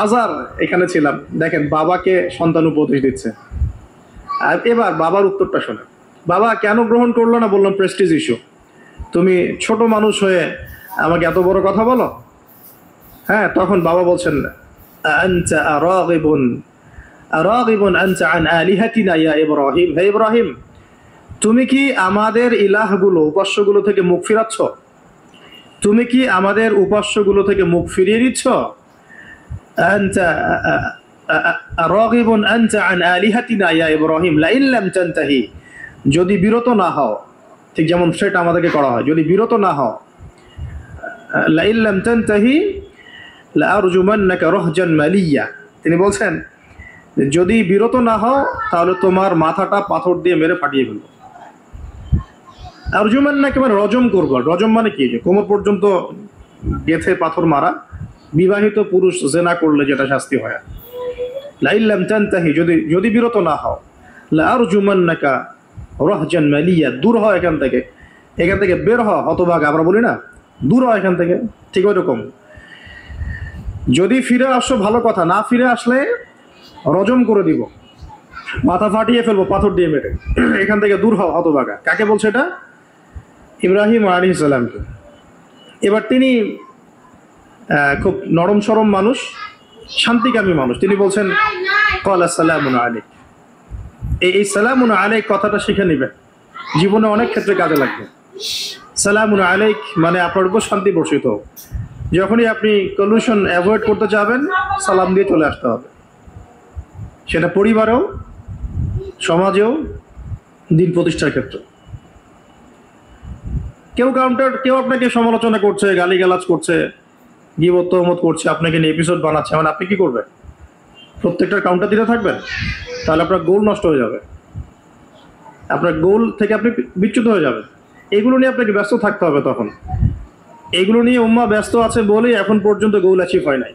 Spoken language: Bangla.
আজার এখানে ছিলাম, দেখেন বাবাকে সন্তান উপদেশ দিচ্ছে। আর এবার বাবার উত্তরটা শোনে, বাবা কেন গ্রহণ করলো না? বললাম প্রেস্টিজ ইস্যু। তুমি ছোট মানুষ হয়ে আমাকে এত বড় কথা বলো। হ্যাঁ, তখন বাবা বলছেন, আনতা রাগিবুন রাগিবুন আনতা আন আলিহাতিনা ইয়া ইব্রাহিম। হে ইব্রাহিম, তুমি কি আমাদের ইলাহগুলো, উপাস্যগুলো থেকে মুখ ফিরাচ্ছ? তুমি কি আমাদের উপাস্যগুলো থেকে মুখ ফিরিয়ে দিচ্ছ? আনতা রাগিবুন আনতা আন আলিহাতিনা ইয়া ইব্রাহিম লাইন লাম তানতাহি। যদি বিরত না হও, ঠিক যেমন থ্রেট আমাদেরকে করা হয়, যদি বিরত না হও, লাইন লাম তানতাহি লাআরজুমান্নাকা রাহজান মালিয়া। তিনি বলছেন যদি বিরত না হও তাহলে তোমার মাথাটা পাথর দিয়ে মেরে ফাটিয়ে ফেলবো। আরজুমান্নাকা মানে রজম করবো। রজম মানে কি? যে কোমর পর্যন্ত গেথে পাথর মারা। বিবাহিত পুরুষ জেনা করলে যেটা শাস্তি হয়। লাইন লাম তানতাহি, যদি যদি বিরত না হও, লাআরজুমান্নাকা রাহজান মালিয়া, দূর হয় এখান থেকে, এখান থেকে বের হ হতভাগা। আমরা বলি না, দূর হয় এখান থেকে, ঠিক ওই রকম। যদি ফিরে আসো ভালো কথা, না ফিরে আসলে রজম করে দিব, মাথা ফাটিয়ে ফেলবো পাথর দিয়ে মেরে। এখান থেকে দূর হও হতভাগা। কাকে বলছে এটা? ইব্রাহিম আলাইহিস সালামকে। এবার তিনি খুব নরম সরম মানুষ, শান্তিকামী মানুষ। তিনি বলছেন ক্বালা সালামুন আলাইক। এই সালামুন আলাইক কথাটা শিখে নেবেন, জীবনে অনেক ক্ষেত্রে কাজে লাগবে। সালামুন আলাইক মানে আপনার উপর শান্তি বর্ষিত হোক। যখনই আপনি কলিউশন অ্যাভয়েড করতে চাবেন, সালাম দিয়ে চলে আসতে হবে। সেটা পরিবারেও, সমাজেও, দিন প্রতিষ্ঠার ক্ষেত্রে। কেউ আপনাকে সমালোচনা করছে, গালিগালাজ করছে, গীবত তহমত করছে, আপনাকে নিয়ে এপিসোড বানাচ্ছে, মানে আপনি কি করবেন? প্রত্যেকটার কাউন্টার দিতে থাকবেন? তাহলে আপনার গোল নষ্ট হয়ে যাবে, আপনার গোল থেকে আপনি বিচ্যুত হয়ে যাবেন। এগুলো নিয়ে আপনাকে ব্যস্ত থাকতে হবে। তখন এগুলো নিয়ে উম্মাহ ব্যস্ত আছে বলেই এখন পর্যন্ত গোল অ্যাচিভ হয় নাই।